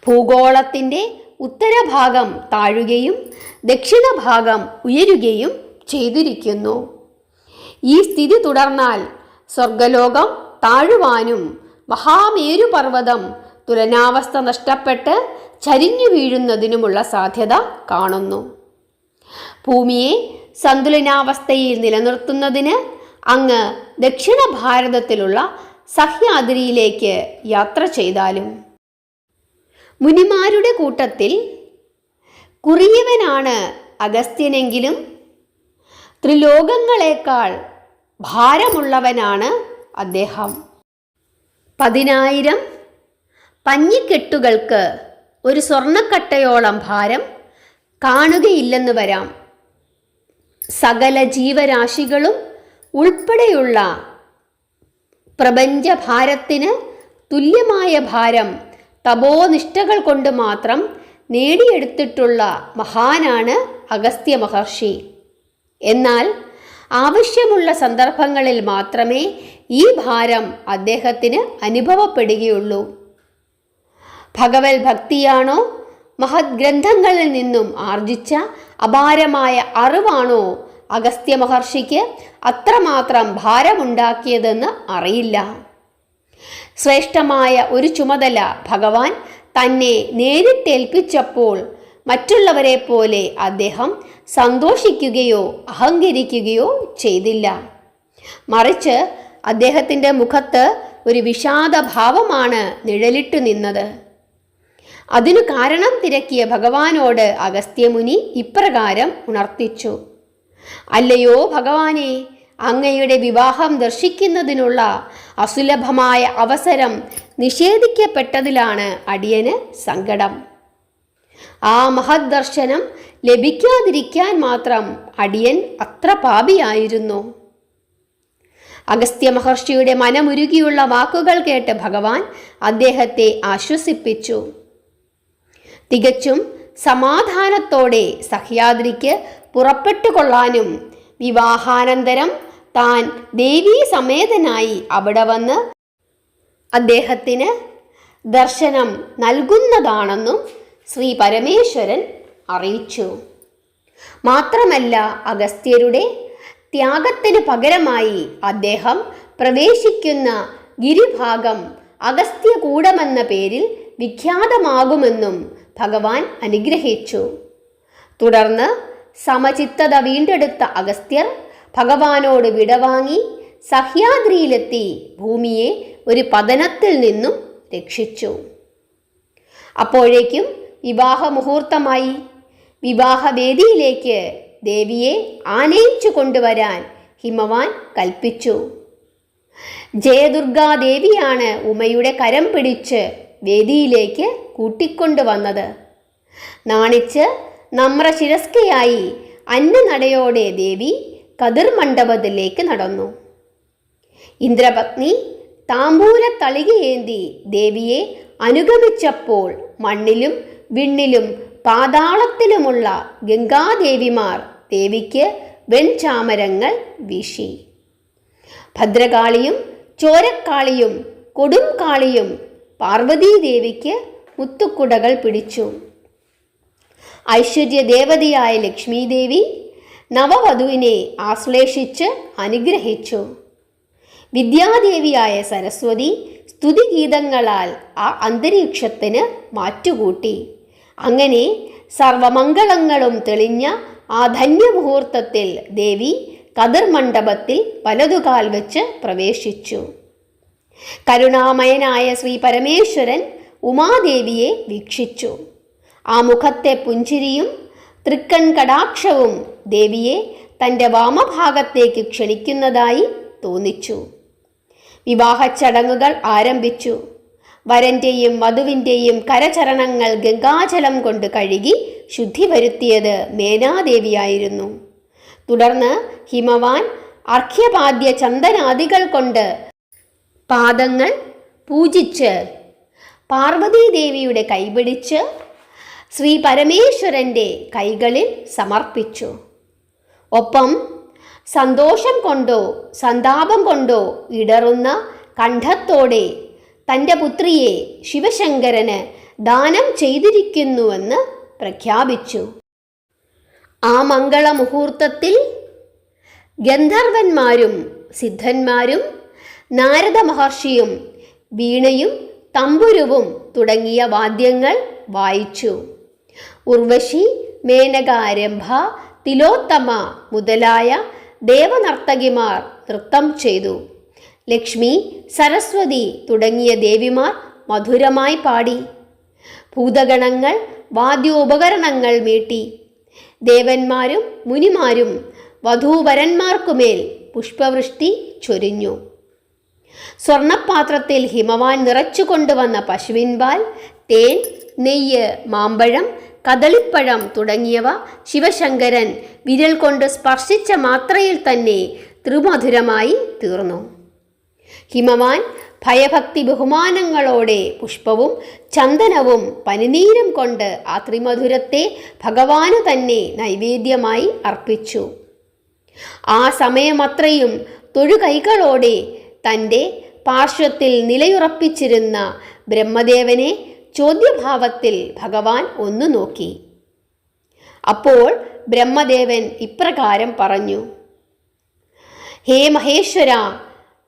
ഭൂഗോളത്തിൻ്റെ ഉത്തരഭാഗം താഴുകയും ദക്ഷിണഭാഗം ഉയരുകയും ചെയ്തിരിക്കുന്നു. ഈ സ്ഥിതി തുടർന്നാൽ സ്വർഗലോകം താഴുവാനും മഹാമേരുപർവ്വതം തുലനാവസ്ഥ നഷ്ടപ്പെട്ട് ചരിഞ്ഞു വീഴുന്നതിനുമുള്ള സാധ്യത കാണുന്നു. ഭൂമിയെ സന്തുലനാവസ്ഥയിൽ നിലനിർത്തുന്നതിന് അങ്ങ് ദക്ഷിണ ഭാരതത്തിലുള്ള സഹ്യാദ്രിയിലേക്ക് യാത്ര ചെയ്താലും. മുനിമാരുടെ കൂട്ടത്തിൽ കുറിയവനാണ് അഗസ്ത്യനെങ്കിലും ത്രിലോകങ്ങളെക്കാൾ ഭാരമുള്ളവനാണ് അദ്ദേഹം. 10,000 പഞ്ഞിക്കെട്ടുകൾക്ക് ഒരു സ്വർണ്ണക്കട്ടയോളം ഭാരം കാണുകയില്ലെന്ന് വരാം. സകല ജീവരാശികളും ഉൾപ്പെടെയുള്ള പ്രപഞ്ചഭാരത്തിന് തുല്യമായ ഭാരം തപോനിഷ്ഠകൾ കൊണ്ട് മാത്രം നേടിയെടുത്തിട്ടുള്ള മഹാനാണ് അഗസ്ത്യ മഹർഷി. എന്നാൽ ആവശ്യമുള്ള സന്ദർഭങ്ങളിൽ മാത്രമേ ഈ ഭാരം അദ്ദേഹത്തിന് അനുഭവപ്പെടുകയുള്ളൂ. ഭഗവത് ഭക്തിയാണോ മഹത് ഗ്രന്ഥങ്ങളിൽ നിന്നും ആർജിച്ച അപാരമായ അറിവാണോ അഗസ്ത്യ മഹർഷിക്ക് അത്രമാത്രം ഭാരമുണ്ടാക്കിയതെന്ന് അറിയില്ല. ശ്രേഷ്ഠമായ ഒരു ചുമതല ഭഗവാൻ തന്നെ നേരിട്ടേൽപ്പിച്ചപ്പോൾ മറ്റുള്ളവരെ പോലെ അദ്ദേഹം സന്തോഷിക്കുകയോ അഹങ്കരിക്കുകയോ ചെയ്തില്ല. മറിച്ച് അദ്ദേഹത്തിൻ്റെ മുഖത്ത് ഒരു വിഷാദഭാവമാണ് നിഴലിട്ടു നിന്നത്. അതിനു കാരണം തിരക്കിയ ഭഗവാനോട് അഗസ്ത്യമുനി ഇപ്രകാരം ഉണർത്തിച്ചു: അല്ലയോ ഭഗവാനെ, അങ്ങയുടെ വിവാഹം ദർശിക്കുന്നതിനുള്ള അസുലഭമായ അവസരം നിഷേധിക്കപ്പെട്ടതിലാണ് അടിയന് സങ്കടം. ആ മഹത് ദർശനം ലഭിക്കാതിരിക്കാൻ മാത്രം അടിയൻ അത്ര പാപിയായിരുന്നു. അഗസ്ത്യ മഹർഷിയുടെ മനമുരുകിയുള്ള വാക്കുകൾ കേട്ട് ഭഗവാൻ അദ്ദേഹത്തെ ആശ്വസിപ്പിച്ചു. തികച്ചും സമാധാനത്തോടെ സഹ്യാദ്രിക്ക് പുറപ്പെട്ടുകൊള്ളാനും വിവാഹാനന്തരം താൻ ദേവീ സമേതനായി അവിടെ വന്ന് അദ്ദേഹത്തിന് ദർശനം നൽകുന്നതാണെന്നും ശ്രീ പരമേശ്വരൻ അറിയിച്ചു. മാത്രമല്ല, അഗസ്ത്യരുടെ ത്യാഗത്തിന് പകരമായി അദ്ദേഹം പ്രവേശിക്കുന്ന ഗിരിഭാഗം അഗസ്ത്യകൂടമെന്ന പേരിൽ വിഖ്യാതമാകുമെന്നും ഭഗവാൻ അനുഗ്രഹിച്ചു. തുടർന്ന് സമചിത്തത വീണ്ടെടുത്ത അഗസ്ത്യർ ഭഗവാനോട് വിടവാങ്ങി സഹ്യാദ്രിയിലെത്തി ഭൂമിയെ ഒരു പതനത്തിൽ നിന്നും രക്ഷിച്ചു. അപ്പോഴേക്കും വിവാഹമുഹൂർത്തമായി. വിവാഹവേദിയിലേക്ക് ദേവിയെ ആനയിച്ചു കൊണ്ടുവരാൻ ഹിമവാൻ കൽപ്പിച്ചു. ജയദുർഗാദേവിയാണ് ഉമയുടെ കരം പിടിച്ച് വേദിയിലേക്ക് കൂട്ടിക്കൊണ്ടുവന്നത്. നാണിച്ച് നമ്രശിരസ്കയായി അന്നനടയോടെ ദേവി കതിർ മണ്ഡപത്തിലേക്ക് നടന്നു. ഇന്ദ്രപത്നി താമ്പൂലത്തളികയേന്തി ദേവിയെ അനുഗമിച്ചപ്പോൾ മണ്ണിലും വിണ്ണിലും പാതാളത്തിലുമുള്ള ഗംഗാദേവിമാർ ദേവിക്ക് വെൺചാമരങ്ങൾ വീശി. ഭദ്രകാളിയും ചോരക്കാളിയും കൊടുംകാളിയും പാർവതീദേവിക്ക് മുത്തുക്കുടകൾ പിടിച്ചു. ഐശ്വര്യദേവതയായ ലക്ഷ്മീദേവി നവവധുവിനെ ആശ്ലേഷിച്ച് അനുഗ്രഹിച്ചു. വിദ്യാദേവിയായ സരസ്വതി സ്തുതിഗീതങ്ങളാൽ ആ അന്തരീക്ഷത്തിന് മാറ്റുകൂട്ടി. അങ്ങനെ സർവമംഗളങ്ങളും തെളിഞ്ഞ ആ ധന്യമുഹൂർത്തത്തിൽ ദേവി കതിർ മണ്ഡപത്തിൽ വലതുകാൽ വെച്ച് പ്രവേശിച്ചു. കരുണാമയനായ ശ്രീ പരമേശ്വരൻ ഉമാദേവിയെ വീക്ഷിച്ചു. ആ മുഖത്തെ പുഞ്ചിരിയും തൃക്കൺ കടാക്ഷവും ദേവിയെ തൻ്റെ വാമഭാഗത്തേക്ക് ക്ഷണിക്കുന്നതായി തോന്നിച്ചു. വിവാഹ ചടങ്ങുകൾ ആരംഭിച്ചു. വരൻ്റെയും വധുവിൻ്റെയും കരചരണങ്ങൾ ഗംഗാജലം കൊണ്ട് കഴുകി ശുദ്ധി വരുത്തിയത് മേനാദേവിയായിരുന്നു. തുടർന്ന് ഹിമവാൻ അർഘ്യപാദ്യ ചന്ദനാദികൾ കൊണ്ട് പാദങ്ങൾ പൂജിച്ച് പാർവതീദേവിയുടെ കൈപിടിച്ച് ശ്രീ പരമേശ്വരൻ്റെ കൈകളിൽ സമർപ്പിച്ചു. ഒപ്പം സന്തോഷം കൊണ്ടോ സന്താപം കൊണ്ടോ ഇടറുന്ന കണ്ഠത്തോടെ തൻ്റെ പുത്രിയെ ശിവശങ്കരന് ദാനം ചെയ്തിരിക്കുന്നുവെന്ന് പ്രഖ്യാപിച്ചു. ആ മംഗളമുഹൂർത്തത്തിൽ ഗന്ധർവന്മാരും സിദ്ധന്മാരും നാരദ മഹർഷിയും വീണയും തമ്പുരുവും തുടങ്ങിയ വാദ്യങ്ങൾ വായിച്ചു. ഉർവശി, മേനക, രംഭ, തിലോത്തമ മുതലായ ദേവനർത്തകിമാർ നൃത്തം ചെയ്തു. ലക്ഷ്മി, സരസ്വതി തുടങ്ങിയ ദേവിമാർ മധുരമായി പാടി. ഭൂതഗണങ്ങൾ വാദ്യോപകരണങ്ങൾ മീട്ടി. ദേവന്മാരും മുനിമാരും വധൂവരന്മാർക്കുമേൽ പുഷ്പവൃഷ്ടി ചൊരിഞ്ഞു. സ്വർണപാത്രത്തിൽ ഹിമവാൻ നിറച്ചു കൊണ്ടുവന്ന പശുവിൻപാൽ, തേൻ, നെയ്യ്, മാമ്പഴം, കദളിപ്പഴം തുടങ്ങിയവ ശിവശങ്കരൻ വിരൽ കൊണ്ട് സ്പർശിച്ച മാത്രയിൽ തന്നെ ത്രിമധുരമായി തീർന്നു. ഹിമവാൻ ഭയഭക്തി ബഹുമാനങ്ങളോടെ പുഷ്പവും ചന്ദനവും പനിനീരും കൊണ്ട് ആ ത്രിമധുരത്തെ ഭഗവാനു തന്നെ നൈവേദ്യമായി അർപ്പിച്ചു. ആ സമയമത്രയും തൊഴുകൈകളോടെ തൻ്റെ പാർശ്വത്തിൽ നിലയുറപ്പിച്ചിരുന്ന ബ്രഹ്മദേവനെ ചോദ്യഭാവത്തിൽ ഭഗവാൻ ഒന്നു നോക്കി. അപ്പോൾ ബ്രഹ്മദേവൻ ഇപ്രകാരം പറഞ്ഞു: ഹേ മഹേശ്വര,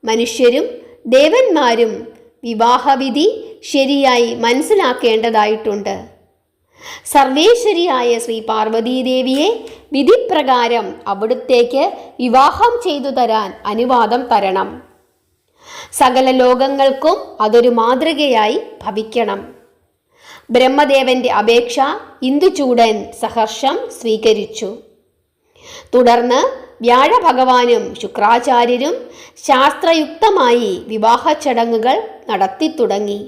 മനുഷ്യരും ദേവന്മാരും വിവാഹവിധി ശരിയായി മനസ്സിലാക്കേണ്ടതായിട്ടുണ്ട്. സർവേശ്വരിയായ ശ്രീ പാർവതീദേവിയെ വിധിപ്രകാരം അവിടുത്തേക്ക് വിവാഹം ചെയ്തു തരാൻ അനുവാദം തരണം. സകല ലോകങ്ങൾക്കും അതൊരു മാതൃകയായി ഭവിക്കണം. ബ്രഹ്മദേവന്റെ അപേക്ഷ ഇന്ദുചൂടൻ സഹർഷം സ്വീകരിച്ചു. തുടർന്ന് വ്യാഴഭഗവാനും ശുക്രാചാര്യരും ശാസ്ത്രയുക്തമായി വിവാഹ ചടങ്ങുകൾ നടത്തി തുടങ്ങി.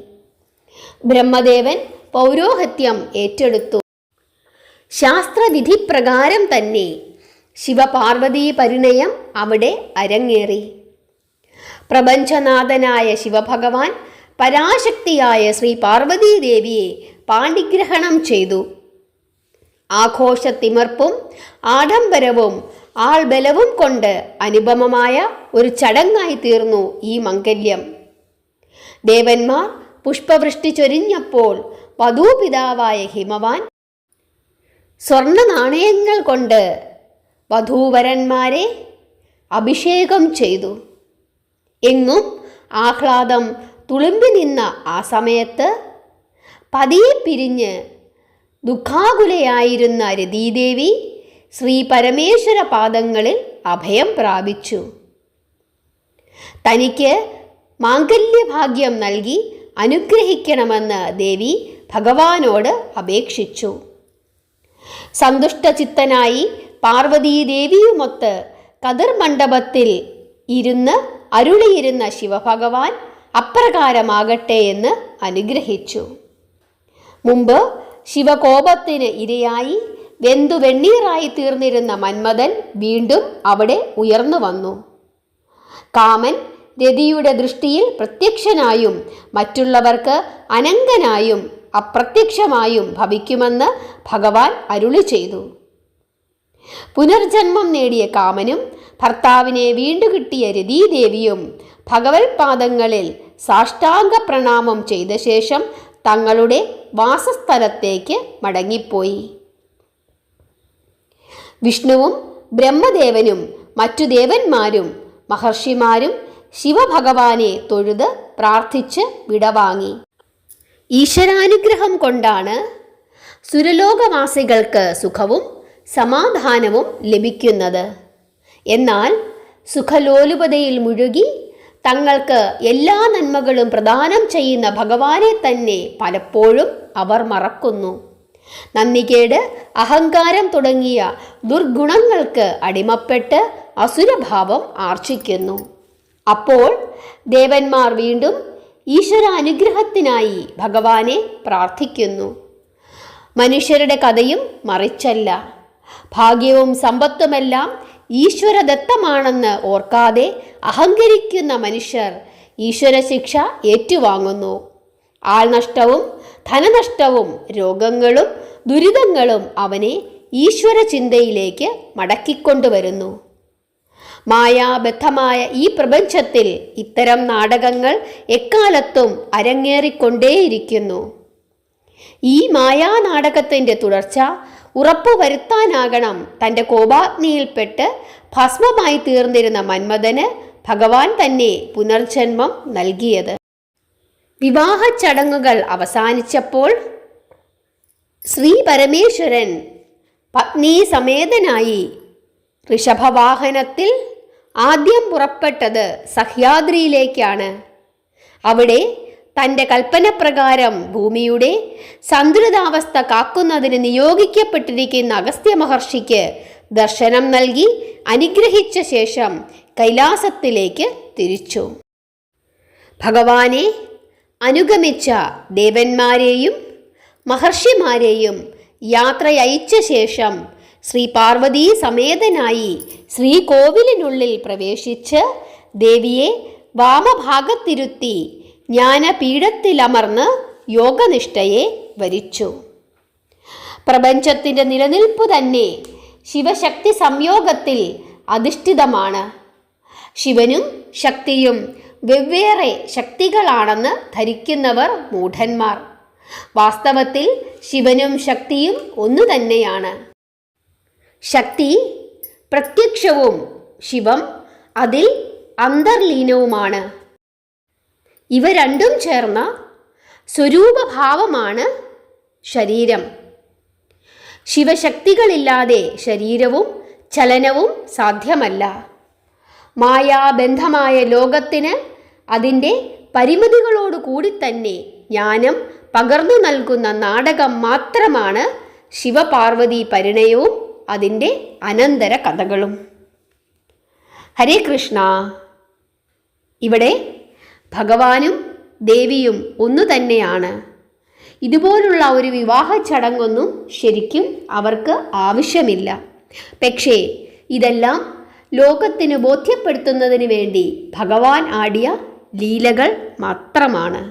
ബ്രഹ്മദേവൻ പൗരോഹിത്യം ഏറ്റെടുത്തു. ശാസ്ത്രവിധി പ്രകാരം തന്നെ ശിവപാർവതീ പരിണയം അവിടെ അരങ്ങേറി. പ്രപഞ്ചനാഥനായ ശിവഭഗവാൻ പരാശക്തിയായ ശ്രീ പാർവതീദേവിയെ പാണിഗ്രഹണം ചെയ്തു. ആഘോഷത്തിമർപ്പും ആഡംബരവും ആൾബലവും കൊണ്ട് അനുപമമായ ഒരു ചടങ്ങായി തീർന്നു ഈ മംഗല്യം. ദേവന്മാർ പുഷ്പവൃഷ്ടി ചൊരിഞ്ഞപ്പോൾ വധൂപിതാവായ ഹിമവാൻ സ്വർണ്ണ നാണയങ്ങൾ കൊണ്ട് വധൂവരന്മാരെ അഭിഷേകം ചെയ്തു. എങ്ങും ആഹ്ലാദം തുളുമ്പി നിന്ന ആ സമയത്ത് പതിയെ പിരിഞ്ഞ് ദുഃഖാകുലയായിരുന്ന രതീദേവി ശ്രീ പരമേശ്വര പാദങ്ങളിൽ അഭയം പ്രാപിച്ചു. തനിക്ക് മാംഗല്യഭാഗ്യം നൽകി അനുഗ്രഹിക്കണമെന്ന് ദേവി ഭഗവാനോട് അപേക്ഷിച്ചു. സന്തുഷ്ടചിത്തനായി പാർവതീദേവിയുമൊത്ത് കതിർ മണ്ഡപത്തിൽ ഇരുന്ന് അരുളിയിരുന്ന ശിവഭഗവാൻ അപ്രകാരമാകട്ടെ എന്ന് അനുഗ്രഹിച്ചു. മുമ്പ് ശിവകോപത്തിന് ഇരയായി വെന്തു വെണ്ണീറായി തീർന്നിരുന്ന മന്മഥൻ വീണ്ടും അവിടെ ഉയർന്നു വന്നു. കാമൻ രതിയുടെ ദൃഷ്ടിയിൽ പ്രത്യക്ഷനായും മറ്റുള്ളവർക്ക് അനങ്കനായും അപ്രത്യക്ഷമായും ഭവിക്കുമെന്ന് ഭഗവാൻ അരുളി ചെയ്തു. പുനർജന്മം നേടിയ കാമനും ഭർത്താവിനെ വീണ്ടുകിട്ടിയ രതീദേവിയും ഭഗവത്പാദങ്ങളിൽ സാഷ്ടാംഗ പ്രണാമം ചെയ്ത ശേഷം തങ്ങളുടെ വാസസ്ഥലത്തേക്ക് മടങ്ങിപ്പോയി. വിഷ്ണുവും ബ്രഹ്മദേവനും മറ്റു ദേവന്മാരും മഹർഷിമാരും ശിവഭഗവാനെ തൊഴുത് പ്രാർത്ഥിച്ച് വിടവാങ്ങി. ഈശ്വരാനുഗ്രഹം കൊണ്ടാണ് സുരലോകവാസികൾക്ക് സുഖവും സമാധാനവും ലഭിക്കുന്നത്. എന്നാൽ സുഖലോലുപതയിൽ മുഴുകി തങ്ങൾക്ക് എല്ലാ നന്മകളും പ്രദാനം ചെയ്യുന്ന ഭഗവാനെ തന്നെ പലപ്പോഴും അവർ മറക്കുന്നു. നന്ദികേട്, അഹങ്കാരം തുടങ്ങിയ ദുർഗുണങ്ങൾക്ക് അടിമപ്പെട്ട് അസുരഭാവം ആർജിക്കുന്നു. അപ്പോൾ ദേവന്മാർ വീണ്ടും ഈശ്വരാനുഗ്രഹത്തിനായി ഭഗവാനെ പ്രാർത്ഥിക്കുന്നു. മനുഷ്യരുടെ കഥയും മറിച്ചല്ല. ഭാഗ്യവും സമ്പത്തുമെല്ലാം ഈശ്വരദത്തമാണെന്ന് ഓർക്കാതെ അഹങ്കരിക്കുന്ന മനുഷ്യർ ഈശ്വരശിക്ഷ ഏറ്റുവാങ്ങുന്നു. ആൾനഷ്ടവും ധനനഷ്ടവും രോഗങ്ങളും ദുരിതങ്ങളും അവനെ ഈശ്വര ചിന്തയിലേക്ക് മടക്കിക്കൊണ്ടുവരുന്നു. മായാബദ്ധമായ ഈ പ്രപഞ്ചത്തിൽ ഇത്തരം നാടകങ്ങൾ എക്കാലത്തും അരങ്ങേറിക്കൊണ്ടേയിരിക്കുന്നു. ഈ മായാനാടകത്തിൻ്റെ തുടർച്ച ഉറപ്പുവരുത്താനാകണം തൻ്റെ കോപാഗ്നിയിൽപ്പെട്ട് ഭസ്മമായി തീർന്നിരുന്ന മന്മഥന് ഭഗവാൻ തന്നെ പുനർജന്മം നൽകിയത്. വിവാഹ ചടങ്ങുകൾ അവസാനിച്ചപ്പോൾ ശ്രീ പരമേശ്വരൻ പത്നി സമേതനായി ഋഷഭവാഹനത്തിൽ ആദ്യം പുറപ്പെട്ടത് സഹ്യാദ്രിയിലേക്കാണ്. അവിടെ തൻ്റെ കൽപ്പനപ്രകാരം ഭൂമിയുടെ സന്തുലിതാവസ്ഥ കാക്കുന്നതിന് നിയോഗിക്കപ്പെട്ടിരിക്കുന്ന അഗസ്ത്യ മഹർഷിക്ക് ദർശനം നൽകി അനുഗ്രഹിച്ച ശേഷം കൈലാസത്തിലേക്ക് തിരിച്ചു. ഭഗവാനെ അനുഗമിച്ച ദേവന്മാരെയും മഹർഷിമാരെയും യാത്രയയച്ച ശേഷം ശ്രീ പാർവതി സമേതനായി ശ്രീകോവിലിനുള്ളിൽ പ്രവേശിച്ച് ദേവിയെ വാമഭാഗത്തിരുത്തി ജ്ഞാനപീഠത്തിലമർന്ന് യോഗനിഷ്ഠയെ വരിച്ചു. പ്രപഞ്ചത്തിൻ്റെ നിലനിൽപ്പ് തന്നെ ശിവശക്തി സംയോഗത്തിൽ അധിഷ്ഠിതമാണ്. ശിവനും ശക്തിയും വെവ്വേറെ ശക്തികളാണെന്ന് ധരിക്കുന്നവർ മൂഢന്മാർ. വാസ്തവത്തിൽ ശിവനും ശക്തിയും ഒന്നു തന്നെയാണ്. ശക്തി പ്രത്യക്ഷവും ശിവം അതിൽ അന്തർലീനവുമാണ്. ഇവ രണ്ടും ചേർന്ന സ്വരൂപഭാവമാണ് ശരീരം. ശിവശക്തികളില്ലാതെ ശരീരവും ചലനവും സാധ്യമല്ല. മായാബന്ധമായ ലോകത്തിന് അതിൻ്റെ പരിമിതികളോടുകൂടി തന്നെ ജ്ഞാനം പകർന്നു നൽകുന്ന നാടകം മാത്രമാണ് ശിവപാർവതി പരിണയവും അതിൻ്റെ അനന്തര കഥകളും. ഹരേ കൃഷ്ണ. ഇവിടെ ഭഗവാനും ദേവിയും ഒന്നു തന്നെയാണ്. ഇതുപോലുള്ള ഒരു വിവാഹ ചടങ്ങൊന്നും ശരിക്കും അവർക്ക് ആവശ്യമില്ല. പക്ഷേ ഇതെല്ലാം ലോകത്തിന് ബോധ്യപ്പെടുത്തുന്നതിന് വേണ്ടി ഭഗവാൻ ആടിയ ലീലകൾ മാത്രമാണ്.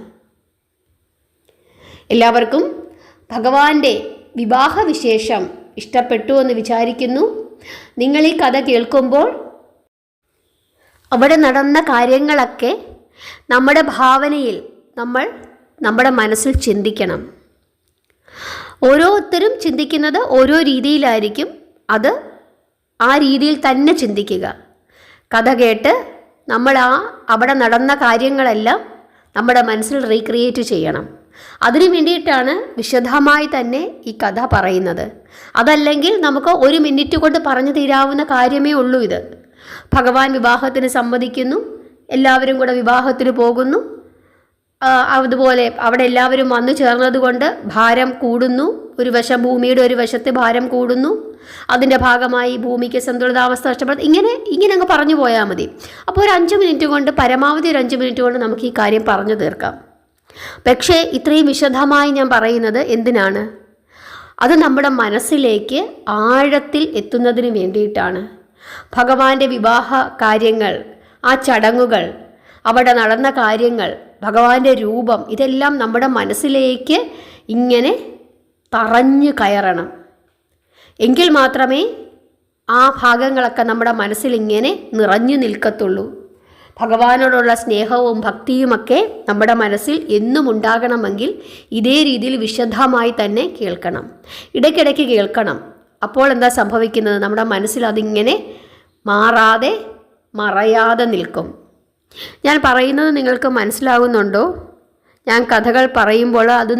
എല്ലാവർക്കും ഭഗവാന്റെ വിവാഹവിശേഷം ഇഷ്ടപ്പെട്ടു എന്ന് വിചാരിക്കുന്നു. നിങ്ങൾ ഈ കഥ കേൾക്കുമ്പോൾ അവിടെ നടന്ന കാര്യങ്ങളൊക്കെ നമ്മുടെ ഭാവനയിൽ നമ്മൾ നമ്മുടെ മനസ്സിൽ ചിന്തിക്കണം. ഓരോരുത്തരും ചിന്തിക്കുന്നത് ഓരോ രീതിയിലായിരിക്കും. അത് ആ രീതിയിൽ തന്നെ ചിന്തിക്കുക. കഥ കേട്ട് നമ്മൾ അവിടെ നടന്ന കാര്യങ്ങളെല്ലാം നമ്മുടെ മനസ്സിൽ റീക്രിയേറ്റ് ചെയ്യണം. അതിനു വേണ്ടിയിട്ടാണ് വിശദമായി തന്നെ ഈ കഥ പറയുന്നത്. അതല്ലെങ്കിൽ നമുക്ക് 1 മിനിറ്റ് കൊണ്ട് പറഞ്ഞു തീരാവുന്ന കാര്യമേ ഉള്ളൂ ഇത്. ഭഗവാൻ വിവാഹത്തിന് സമ്മതിക്കുന്നു, എല്ലാവരും കൂടെ വിവാഹത്തിന് പോകുന്നു. അതുപോലെ അവിടെ എല്ലാവരും വന്നു ചേർന്നതുകൊണ്ട് ഭാരം കൂടുന്നു. ഒരു വശം ഭൂമിയുടെ ഒരു വശത്ത് ഭാരം കൂടുന്നു. അതിൻ്റെ ഭാഗമായി ഭൂമിക്ക് സന്തുലിതാവസ്ഥ നഷ്ടപ്പെടും. ഇങ്ങനെ അങ്ങ് പറഞ്ഞു പോയാൽ മതി. അപ്പോൾ ഒരു 5 മിനിറ്റ് കൊണ്ട്, പരമാവധി ഒരു 5 മിനിറ്റ് കൊണ്ട് നമുക്ക് ഈ കാര്യം പറഞ്ഞു തീർക്കാം. പക്ഷേ ഇത്രയും വിശദമായി ഞാൻ പറയുന്നത് എന്തിനാണ്? അത് നമ്മുടെ മനസ്സിലേക്ക് ആഴത്തിൽ എത്തുന്നതിന് വേണ്ടിയിട്ടാണ്. ഭഗവാന്റെ വിവാഹ കാര്യങ്ങൾ, ആ ചടങ്ങുകൾ, അവിടെ നടന്ന കാര്യങ്ങൾ, ഭഗവാന്റെ രൂപം, ഇതെല്ലാം നമ്മുടെ മനസ്സിലേക്ക് ഇങ്ങനെ തറഞ്ഞു കയറണം. എങ്കിൽ മാത്രമേ ആ ഭാഗങ്ങളൊക്കെ നമ്മുടെ മനസ്സിൽ ഇങ്ങനെ നിറഞ്ഞു നിൽക്കത്തുള്ളൂ. ഭഗവാനോടുള്ള സ്നേഹവും ഭക്തിയുമൊക്കെ നമ്മുടെ മനസ്സിൽ എന്നും ഉണ്ടാകണമെങ്കിൽ ഇതേ രീതിയിൽ വിശദമായി തന്നെ കേൾക്കണം. ഇടയ്ക്കിടയ്ക്ക് കേൾക്കണം. അപ്പോൾ എന്താ സംഭവിക്കുന്നത്? നമ്മുടെ മനസ്സിൽ അതിങ്ങനെ മാറാതെ മറയാതെ നിൽക്കും. ഞാൻ പറയുന്നത് നിങ്ങൾക്ക് മനസ്സിലാകുന്നുണ്ടോ? ഞാൻ കഥകൾ പറയുമ്പോൾ അത്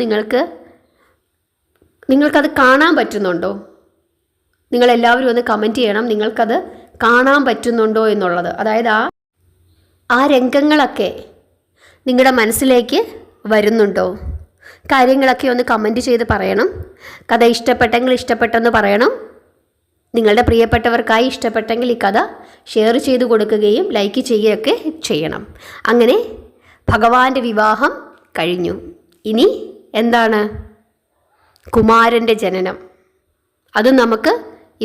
നിങ്ങൾക്കത് കാണാൻ പറ്റുന്നുണ്ടോ? നിങ്ങളെല്ലാവരും ഒന്ന് കമൻറ്റ് ചെയ്യണം. നിങ്ങൾക്കത് കാണാൻ പറ്റുന്നുണ്ടോ എന്നുള്ളത്. അതായത് ആ രംഗങ്ങളൊക്കെ നിങ്ങളുടെ മനസ്സിലേക്ക് വരുന്നുണ്ടോ? കാര്യങ്ങളൊക്കെ ഒന്ന് കമൻറ്റ് ചെയ്ത് പറയണം. കഥ ഇഷ്ടപ്പെട്ടെങ്കിൽ ഇഷ്ടപ്പെട്ടെന്ന് പറയണം. നിങ്ങളുടെ പ്രിയപ്പെട്ടവർക്കായി ഇഷ്ടപ്പെട്ടെങ്കിൽ ഈ കഥ ഷെയർ ചെയ്ത് കൊടുക്കുകയും ലൈക്ക് ചെയ്യുകയൊക്കെ ചെയ്യണം. അങ്ങനെ ഭഗവാന്റെ വിവാഹം കഴിഞ്ഞു. ഇനി എന്താണ്? കുമാരൻ്റെ ജനനം. അത് നമുക്ക്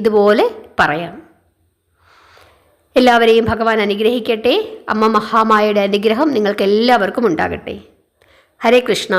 ഇതുപോലെ പറയാം. എല്ലാവരെയും ഭഗവാൻ അനുഗ്രഹിക്കട്ടെ. അമ്മ മഹാമായയുടെ അനുഗ്രഹം നിങ്ങൾക്ക് എല്ലാവർക്കും ഉണ്ടാകട്ടെ. ഹരേ കൃഷ്ണ.